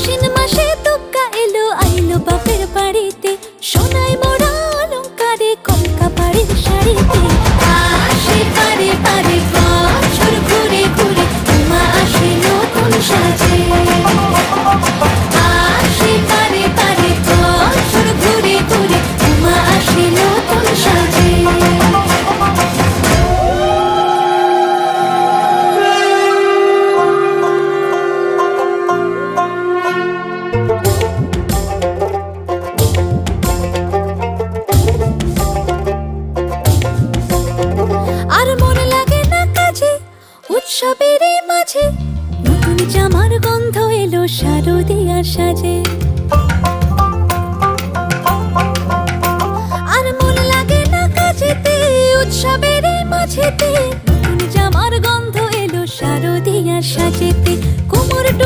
আশ্বিন মাসে দুগ্গা এলো আইলো বাপের বাড়িতে, সোনায় মোড়া অলংকারে কলকা পাড়ের শাড়িতে। আসে পারে পারে বছর ঘুরে ঘুরে, উমা আসে নতুন সাজে। আসে পারে পারে বছর ঘুরে ঘুরে, উমা আসে নতুন সাজে। আর মন লাগে না কাজে উৎসবের এই মাঝে, নতুন জামার গন্ধ এলো শারদিয়ার সাজে। আর মন লাগে না কাজেতে উৎসবের এই মাঝেতে, নতুন জামার গন্ধ এলো শারদিয়ার সাজেতে।